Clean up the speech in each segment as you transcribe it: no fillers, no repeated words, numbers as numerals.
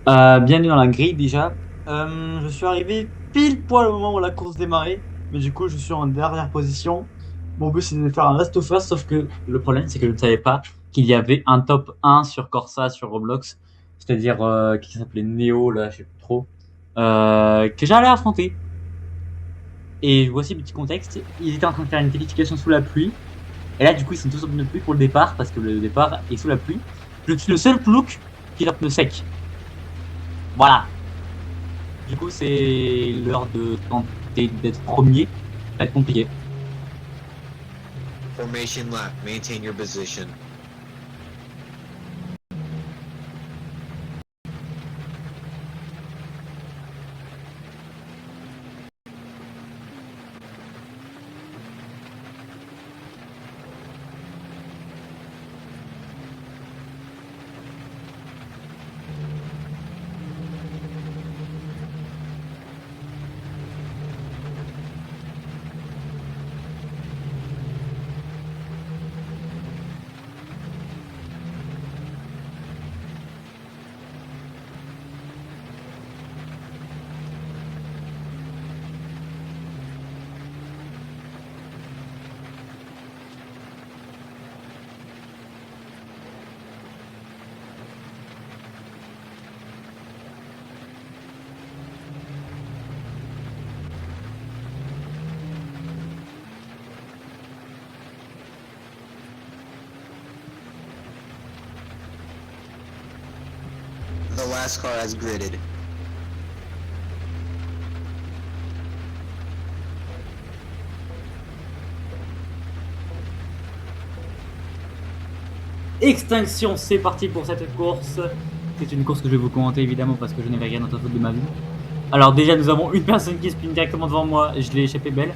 Bienvenue dans la grille déjà. Je suis arrivé pile poil au moment où la course démarrait, mais du coup je suis en dernière position. Mon but c'est de faire un last of us, sauf que le problème c'est que je ne savais pas qu'il y avait un top 1 sur Corsa sur Roblox, c'est-à-dire qui s'appelait Neo là, je sais plus trop, que j'allais affronter. Et voici le petit contexte, ils étaient en train de faire une qualification sous la pluie, et là du coup ils sont tous en pneu pluie pour le départ, parce que le départ est sous la pluie. Je suis le seul plouc qui est en pneu sec. Voilà. Du coup, c'est l'heure de tenter d'être premier. Ça va être compliqué. Formation lap. Maintain your position. The last car has gridded. Extinction, c'est parti pour cette course. C'est une course que je vais vous commenter évidemment parce que je n'avais rien d'autre à foutre de ma vie. Alors déjà, nous avons une personne qui spin directement devant moi. Je l'ai échappé belle.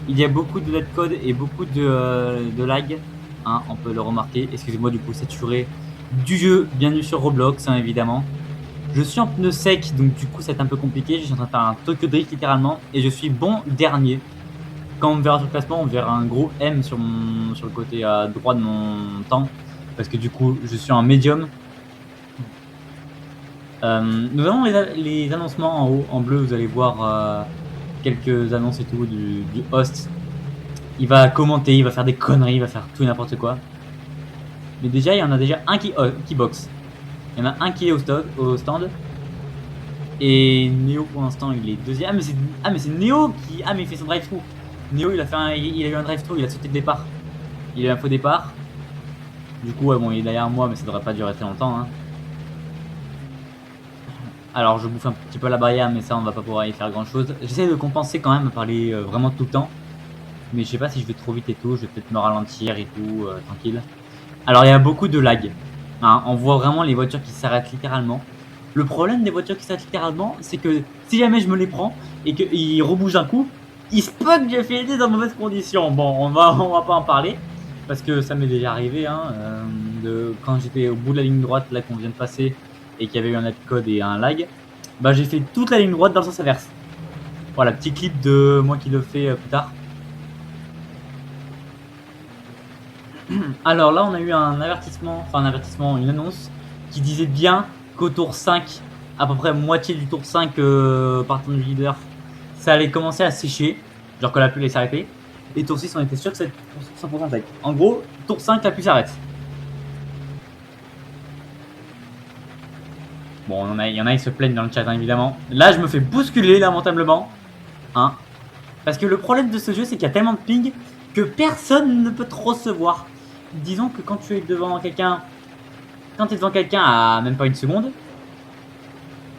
Il y a beaucoup de netcode et beaucoup de lag. Hein, on peut le remarquer. Excusez-moi du coup, saturé du jeu. Bienvenue sur Roblox, hein, évidemment. Je suis en pneu sec, donc du coup, c'est un peu compliqué. Je suis en train de faire un Tokyo Drift littéralement. Et je suis bon dernier. Quand on me verra sur le classement, on verra un gros M sur le côté droit de mon temps. Parce que du coup, je suis en médium. Nous avons les annoncements en haut, en bleu. Vous allez voir quelques annonces et tout du host. Il va commenter, il va faire des conneries, il va faire tout et n'importe quoi. Mais déjà, il y en a déjà un qui boxe. Il y en a un qui est au stand. Et Neo, pour l'instant, il est deuxième. Ah, mais c'est Neo qui. Ah, mais il fait son drive-thru. Neo, il a eu un drive-thru, il a sauté le départ. Il a eu un faux départ. Du coup, ouais, bon, il est derrière moi, mais ça devrait pas durer très longtemps. Hein. Alors, je bouffe un petit peu la barrière, mais ça, on va pas pouvoir y faire grand chose. J'essaie de compenser quand même à parler vraiment tout le temps. Mais je sais pas si je vais trop vite et tout. Je vais peut-être me ralentir et tout, tranquille. Alors, il y a beaucoup de lag. Hein, on voit vraiment les voitures qui s'arrêtent littéralement. Le problème des voitures qui s'arrêtent littéralement, c'est que si jamais je me les prends et qu'ils rebougent un coup, ils se peut que j'ai fait dans de mauvaises conditions. Bon, on va pas en parler parce que ça m'est déjà arrivé. Hein, quand j'étais au bout de la ligne droite, là qu'on vient de passer, et qu'il y avait eu un netcode et un lag, bah j'ai fait toute la ligne droite dans le sens inverse. Voilà, petit clip de moi qui le fais plus tard. Alors là, on a eu un avertissement, une annonce qui disait bien qu'au tour 5, à peu près moitié du tour 5 partant du leader, ça allait commencer à sécher, genre que la pluie allait s'arrêter. Et tour 6, on était sûr que c'était 100% sec. En gros, tour 5, la pluie s'arrête. Bon, il y en a, ils se plaignent dans le chat, hein, évidemment. Là, je me fais bousculer, lamentablement. Hein. Parce que le problème de ce jeu, c'est qu'il y a tellement de ping que personne ne peut trop se voir. Disons que quand tu es devant quelqu'un à même pas une seconde,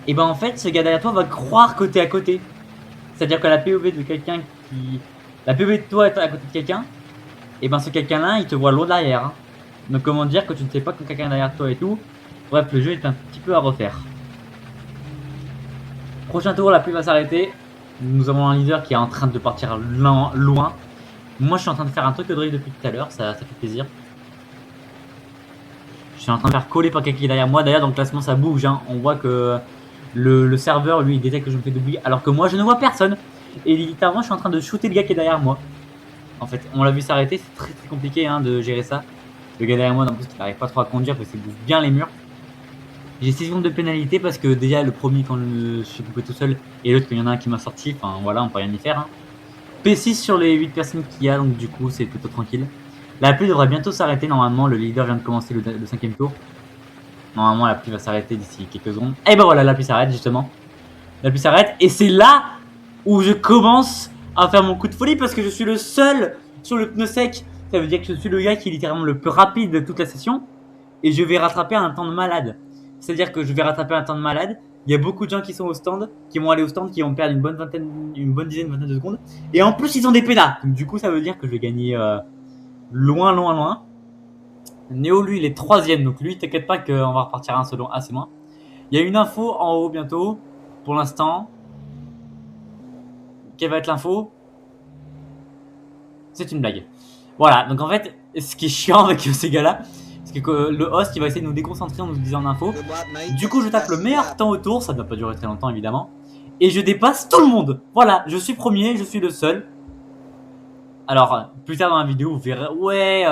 et ben en fait, ce gars derrière toi va croire que t'es à côté. C'est-à-dire que la POV de quelqu'un qui. La POV de toi est à côté de quelqu'un, et ben ce quelqu'un-là, il te voit loin derrière. Hein. Donc comment dire que tu ne sais pas que quelqu'un est derrière toi et tout. Bref, le jeu est un petit peu à refaire. Prochain tour, la pluie va s'arrêter. Nous avons un leader qui est en train de partir loin. Moi, je suis en train de faire un truc de drift depuis tout à l'heure, ça fait plaisir. Je suis en train de faire coller par quelqu'un qui est derrière moi. D'ailleurs, dans le classement, ça bouge. Hein. On voit que le serveur, lui, il détecte que je me fais doubler, alors que moi, je ne vois personne. Et littéralement, je suis en train de shooter le gars qui est derrière moi. En fait, on l'a vu s'arrêter. C'est très très compliqué hein, de gérer ça. Le gars derrière moi, en plus, il n'arrive pas trop à conduire parce qu'il bouffe bien les murs. J'ai 6 secondes de pénalité parce que déjà le premier quand je suis coupé tout seul et l'autre quand il y en a un qui m'a sorti, enfin voilà, on peut rien y faire. Hein. P6 sur les 8 personnes qu'il y a, donc du coup c'est plutôt tranquille. La pluie devrait bientôt s'arrêter, normalement le leader vient de commencer le 5ème tour. Normalement la pluie va s'arrêter d'ici quelques secondes. Et ben voilà, la pluie s'arrête justement. La pluie s'arrête et c'est là où je commence à faire mon coup de folie parce que je suis le seul sur le pneu sec. Ça veut dire que je suis le gars qui est littéralement le plus rapide de toute la session et je vais rattraper un temps de malade. C'est-à-dire que je vais rattraper un temps de malade. Il y a beaucoup de gens qui sont au stand, qui vont aller au stand, qui vont perdre une bonne dizaine, vingtaine de secondes. Et en plus, ils ont des pénats. Donc, du coup, ça veut dire que je vais gagner loin. Néo, lui, il est 3ème. Donc, lui, t'inquiète pas qu'on va repartir un selon assez loin. Il y a une info en haut bientôt. Pour l'instant. Quelle va être l'info? C'est une blague. Voilà. Donc, en fait, ce qui est chiant avec ces gars-là, c'est que le host il va essayer de nous déconcentrer en nous disant l'info. Du coup je tape le meilleur temps autour, ça ne doit pas durer très longtemps évidemment. Et je dépasse tout le monde. Voilà, je suis premier, je suis le seul. Alors plus tard dans la vidéo vous verrez, ouais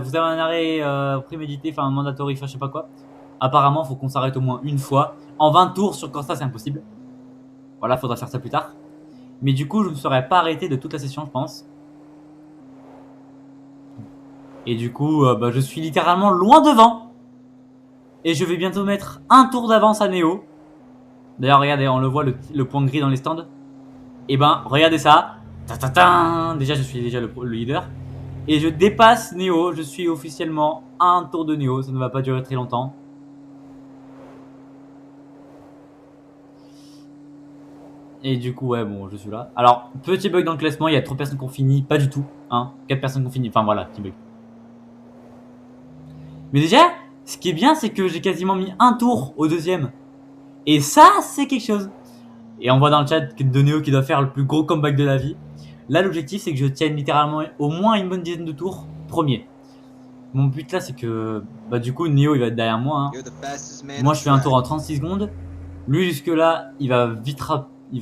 vous avez un arrêt prémédité, enfin un mandatory, enfin je sais pas quoi. Apparemment faut qu'on s'arrête au moins une fois. En 20 tours sur Corsa c'est impossible. Voilà, faudra faire ça plus tard. Mais du coup je ne serai pas arrêté de toute la session je pense. Et du coup, je suis littéralement loin devant. Et je vais bientôt mettre un tour d'avance à Néo. D'ailleurs, regardez, on le voit, le point gris dans les stands. Et ben, regardez ça. Déjà, je suis déjà le leader. Et je dépasse Néo. Je suis officiellement à un tour de Néo. Ça ne va pas durer très longtemps. Et du coup, ouais, bon, je suis là. Alors, petit bug dans le classement. Il y a 3 personnes qui ont fini. Pas du tout. Hein. 4 personnes qui ont fini. Enfin, voilà, petit bug. Mais déjà, ce qui est bien, c'est que j'ai quasiment mis un tour au 2ème. Et ça, c'est quelque chose. Et on voit dans le chat de Néo qui doit faire le plus gros comeback de la vie. Là, l'objectif, c'est que je tienne littéralement au moins une bonne dizaine de tours premier. Mon but là, c'est que du coup, Néo, il va être derrière moi. Hein. Moi, je fais un tour en 36 secondes. Lui, jusque là, il va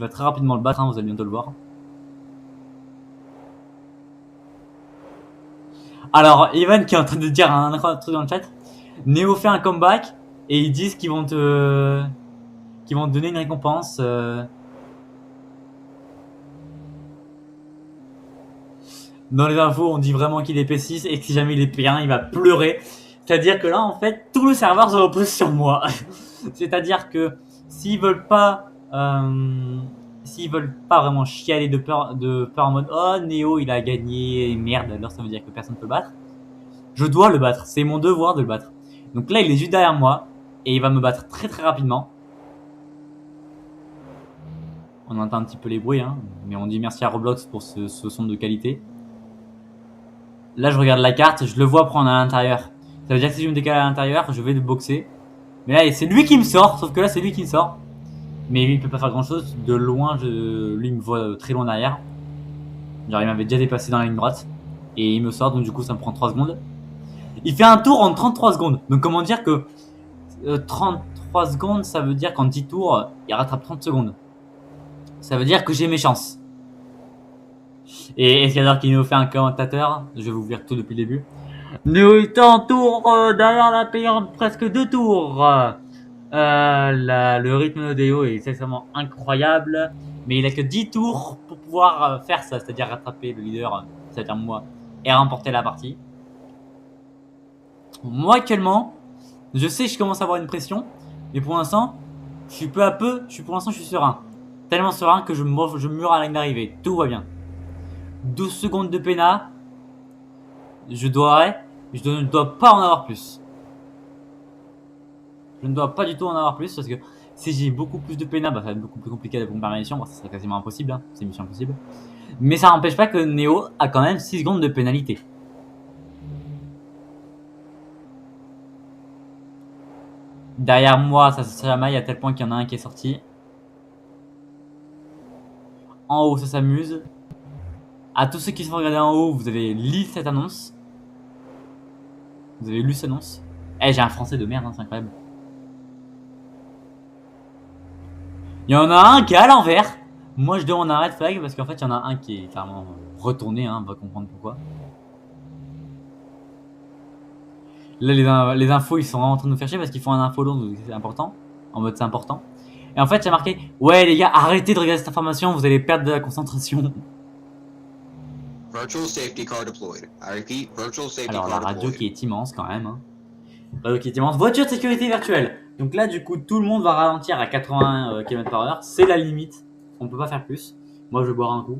très rapidement le battre. Hein, vous allez bientôt le voir. Alors, Evan qui est en train de dire un truc dans le chat. Néo fait un comeback et ils disent qu'ils vont te donner une récompense. Dans les infos, on dit vraiment qu'il est P6 et que si jamais il est P1, il va pleurer. C'est-à-dire que là, en fait, tout le serveur se repose sur moi. C'est-à-dire que s'ils veulent pas vraiment chialer de peur en mode oh Néo il a gagné merde, alors ça veut dire que personne ne peut le battre. Je dois le battre, c'est mon devoir de le battre. Donc là, il est juste derrière moi et il va me battre très très rapidement. On entend un petit peu les bruits, hein, mais on dit merci à Roblox pour ce son de qualité. Là, je regarde la carte, je le vois prendre à l'intérieur. Ça veut dire que si je me décale à l'intérieur, je vais le boxer. Mais là, c'est lui qui me sort, sauf que là, c'est lui qui me sort. Mais lui, il peut pas faire grand chose. De loin, lui, il me voit très loin derrière. Genre, il m'avait déjà dépassé dans la ligne droite. Et il me sort, donc du coup, ça me prend 3 secondes. Il fait un tour en 33 secondes. Donc, comment dire que 33 secondes, ça veut dire qu'en 10 tours, il rattrape 30 secondes. Ça veut dire que j'ai mes chances. Et Escador qui nous fait un commentateur, je vais vous dire tout depuis le début. Nous est en tour derrière la payante, presque 2 tours. Le rythme de Néo est extrêmement incroyable, mais il a que 10 tours pour pouvoir faire ça, c'est-à-dire rattraper le leader, c'est-à-dire moi, et remporter la partie. Moi actuellement, je sais que je commence à avoir une pression, mais pour l'instant, je suis peu à peu, je suis serein. Tellement serein que je mure à la ligne d'arrivée, tout va bien. 12 secondes de pénat. Je ne dois pas en avoir plus. Je ne dois pas du tout en avoir plus parce que si j'ai beaucoup plus de pénat, ça va être beaucoup plus compliqué de pomper ma mission. Ça serait quasiment impossible. Hein. C'est mission impossible. Mais ça n'empêche pas que Néo a quand même 6 secondes de pénalité. Derrière moi, ça se chamaille à tel point qu'il y en a un qui est sorti. En haut, ça s'amuse. À tous ceux qui sont regardés en haut, vous avez lu cette annonce. Vous avez lu cette annonce. J'ai un français de merde, hein, c'est incroyable. Il y en a un qui est à l'envers. Moi, je demande un red flag parce qu'en fait, il y en a un qui est clairement retourné. Hein, on va comprendre pourquoi. Là, les infos, ils sont vraiment en train de nous faire chier parce qu'ils font un info long, donc c'est important. En mode, c'est important. Et en fait, j'ai marqué, ouais, les gars, arrêtez de regarder cette information, vous allez perdre de la concentration. Virtual safety car deployed. I repeat, virtual safety Alors, la car radio deployed. qui est immense quand même. Hein. La radio qui est immense. Voiture de sécurité virtuelle. Donc là, du coup, tout le monde va ralentir à 80 km/h. C'est la limite. On peut pas faire plus. Moi, je vais boire un coup.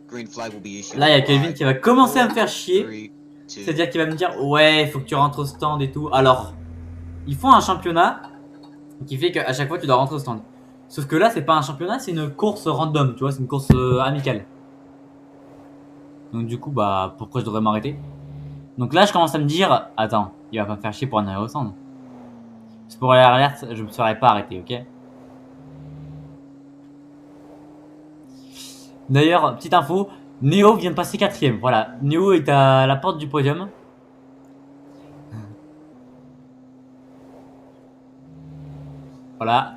Green flag will be issued. Là, il y a Kelvin qui va commencer à me faire chier. 3, 2. C'est-à-dire qu'il va me dire, ouais, il faut que tu rentres au stand et tout. Alors, ils font un championnat qui fait qu'à chaque fois, tu dois rentrer au stand. Sauf que là, c'est pas un championnat, c'est une course random, tu vois, c'est une course amicale. Donc du coup, bah, pourquoi je devrais m'arrêter? Donc là, je commence à me dire, attends, il va pas me faire chier pour en aller au stand. C'est pour aller à l'alerte, je me serais pas arrêté, ok? D'ailleurs, petite info, Neo vient de passer 4ème. Voilà, Neo est à la porte du podium. Voilà.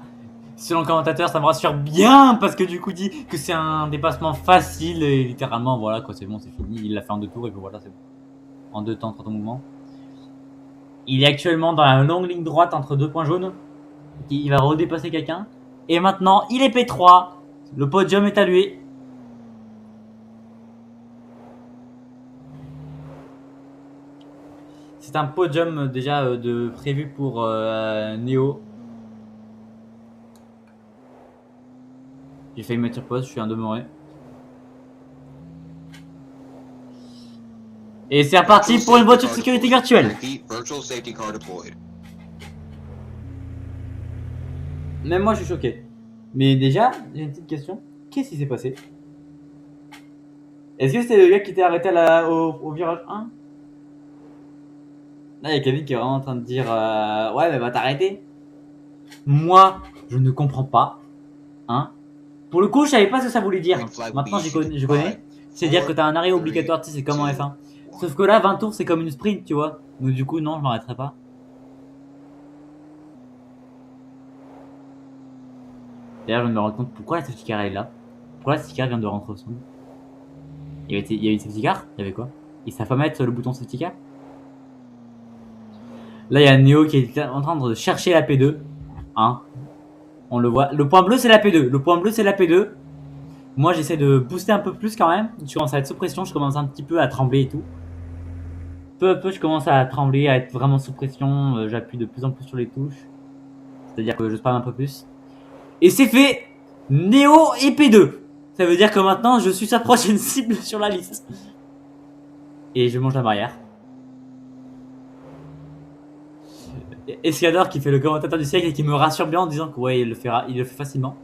Selon le commentateur, ça me rassure bien parce que du coup, dit que c'est un dépassement facile et littéralement, voilà quoi, c'est bon, c'est fini. Il l'a fait en 2 tours et puis voilà, c'est bon. En 2 temps, 3 mouvements. Il est actuellement dans la longue ligne droite entre 2 points jaunes. Il va redépasser quelqu'un. Et maintenant, il est P3. Le podium est à lui. C'est un podium déjà prévu pour Neo. J'ai failli mettre sur pause, je suis un demeuré. Et c'est reparti pour une voiture de sécurité virtuelle. Virtual safety car deployed. Même moi je suis choqué. Mais déjà, j'ai une petite question. Qu'est-ce qui s'est passé? Est-ce que c'était le gars qui était arrêté au virage 1? Là, il y a Kevin qui est vraiment en train de dire ouais, mais va t'arrêter. Moi, je ne comprends pas. Hein? Pour le coup, je savais pas ce que ça voulait dire. Maintenant, je connais. C'est-à-dire que t'as un arrêt obligatoire, tu sais, c'est comme en F1. Sauf que là, 20 tours, c'est comme une sprint, tu vois. Donc du coup, non, je m'arrêterai pas. D'ailleurs, je me rends compte pourquoi la safety car est là. Pourquoi la safety car vient de rentrer au son. Il y a une safety car? Il y avait quoi? Il savait pas mettre le bouton safety car? Là, il y a Neo qui est en train de chercher la P2. Hein? On le voit. Le point bleu, c'est la P2. Le point bleu, c'est la P2. Moi, j'essaie de booster un peu plus quand même. Je commence à être sous pression. Je commence un petit peu à trembler et tout. Peu à peu, je commence à trembler, à être vraiment sous pression. J'appuie de plus en plus sur les touches. C'est-à-dire que je spam un peu plus. Et c'est fait. Neo et P2. Ça veut dire que maintenant, je suis sa prochaine cible sur la liste. Et je mange la barrière. Escador qui fait le commentateur du siècle et qui me rassure bien en disant que ouais, il le fait facilement.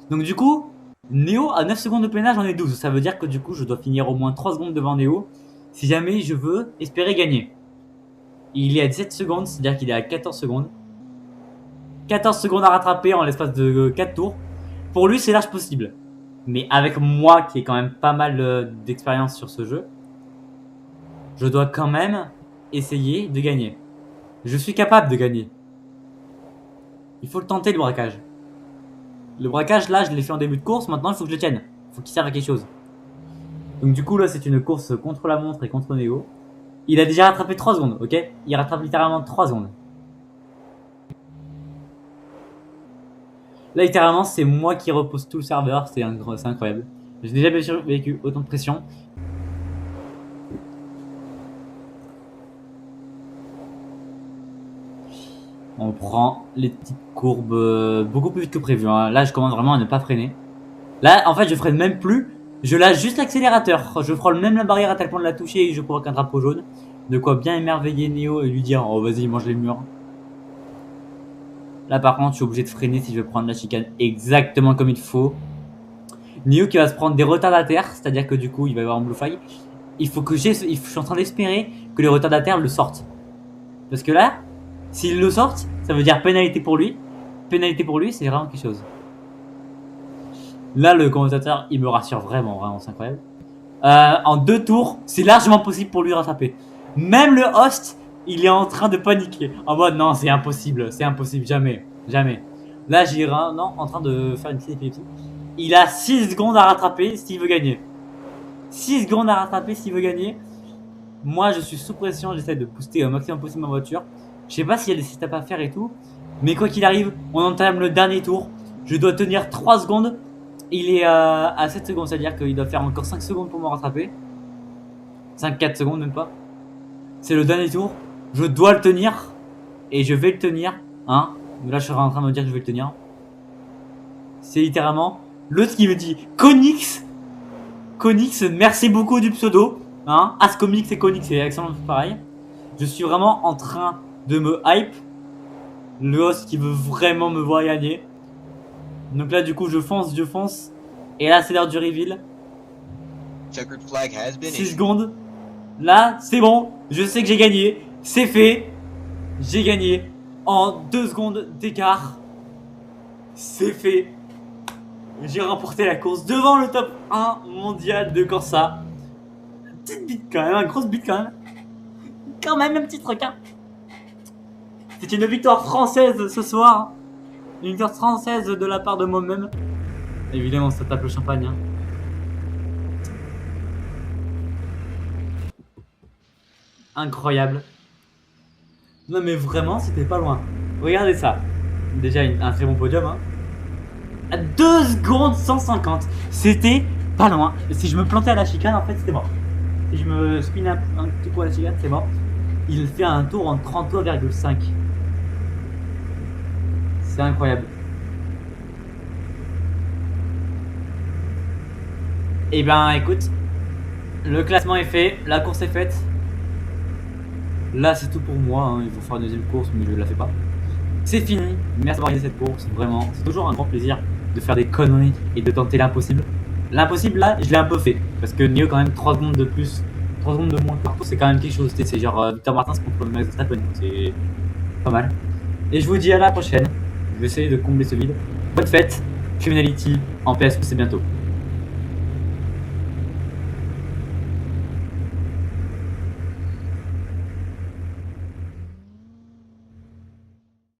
Donc du coup, Neo a 9 secondes de peinage, j'en ai 12. Ça veut dire que du coup, je dois finir au moins 3 secondes devant Neo si jamais je veux espérer gagner. Il est à 17 secondes, c'est-à-dire qu'il est à 14 secondes. 14 secondes à rattraper en l'espace de 4 tours. Pour lui, c'est large possible. Mais avec moi, qui ai quand même pas mal d'expérience sur ce jeu, je dois quand même essayer de gagner. Je suis capable de gagner. Il faut le tenter, le braquage. Le braquage, là, je l'ai fait en début de course. Maintenant, il faut que je le tienne. Il faut qu'il serve à quelque chose. Donc du coup, là, c'est une course contre la montre et contre Neo. Il a déjà rattrapé 3 secondes, ok? Il rattrape littéralement 3 secondes. Là, littéralement, c'est moi qui repose tout le serveur. C'est incroyable. J'ai déjà vécu autant de pression. On prend les petites courbes beaucoup plus vite que prévu. Hein. Là, je commence vraiment à ne pas freiner. Là, en fait, je freine même plus. Je lâche juste l'accélérateur. Je frôle même la barrière à tel point de la toucher et je provoque un drapeau jaune. De quoi bien émerveiller Neo et lui dire oh vas-y, mange les murs. Là, par contre, je suis obligé de freiner si je veux prendre la chicane exactement comme il faut. Neo qui va se prendre des retardataires, c'est-à-dire que du coup, il va y avoir un blue flag. Je suis en train d'espérer que les retardataires le sortent. Parce que là, s'ils le sortent, ça veut dire pénalité pour lui. Pénalité pour lui, c'est vraiment quelque chose. Là, le commentateur, il me rassure vraiment, c'est incroyable. En 2 tours, c'est largement possible pour lui de rattraper. Même le host, il est en train de paniquer. En mode, non, c'est impossible, jamais. Là, j'irai en train de faire une petite épilepsie. Il a 6 secondes à rattraper s'il veut gagner. 6 secondes à rattraper s'il veut gagner. Moi, je suis sous pression. J'essaie de booster au maximum possible ma voiture. Je sais pas s'il y a des setups à faire et tout. Mais quoi qu'il arrive, on entame le dernier tour. Je dois tenir 3 secondes. Il est à 7 secondes. C'est-à-dire qu'il doit faire encore 5 secondes pour me rattraper. 5-4 secondes, même pas. C'est le dernier tour. Je dois le tenir. Et je vais le tenir. Hein. Là, je serai en train de me dire que je vais le tenir. C'est littéralement l'autre qui me dit Konix. Konix, merci beaucoup du pseudo. Hein. Ascomix et Konix, c'est excellent, pareil. Je suis vraiment en train de me hype. Le host qui veut vraiment me voir gagner. Donc là, du coup, je fonce. Et là, c'est l'heure du reveal. Checkered flag has been 6 issued. secondes. Là, c'est bon. Je sais que j'ai gagné. C'est fait. J'ai gagné. En 2 secondes d'écart. C'est fait. J'ai remporté la course devant le top 1 mondial de Corsa. Petite bite quand même, une grosse bite quand même. Quand même un petit requin. C'est une victoire française ce soir. Une victoire française de la part de moi-même. Évidemment, ça tape le champagne. Hein. Incroyable. Non mais vraiment, c'était pas loin. Regardez ça. Déjà un très bon podium. Hein. À 2 secondes 150. C'était pas loin. Si je me plantais à la chicane, en fait, c'était mort. Si je me spinais un petit coup à la chicane, c'est mort. Il fait un tour en 33,5. C'est incroyable. Et ben écoute, le classement est fait, la course est faite. Là c'est tout pour moi, hein. Il faut faire une deuxième course mais je ne la fais pas. C'est fini, merci d'avoir regardé cette course, vraiment. C'est toujours un grand plaisir de faire des conneries et de tenter l'impossible. L'impossible là, je l'ai un peu fait. Parce que mieux quand même 3 secondes de plus, 3 secondes de moins partout, c'est quand même quelque chose. C'est genre Victor Martins contre Max Verstappen, c'est pas mal. Et je vous dis à la prochaine. Je vais essayer de combler ce vide. Bonne fête, Criminality en PS, c'est bientôt.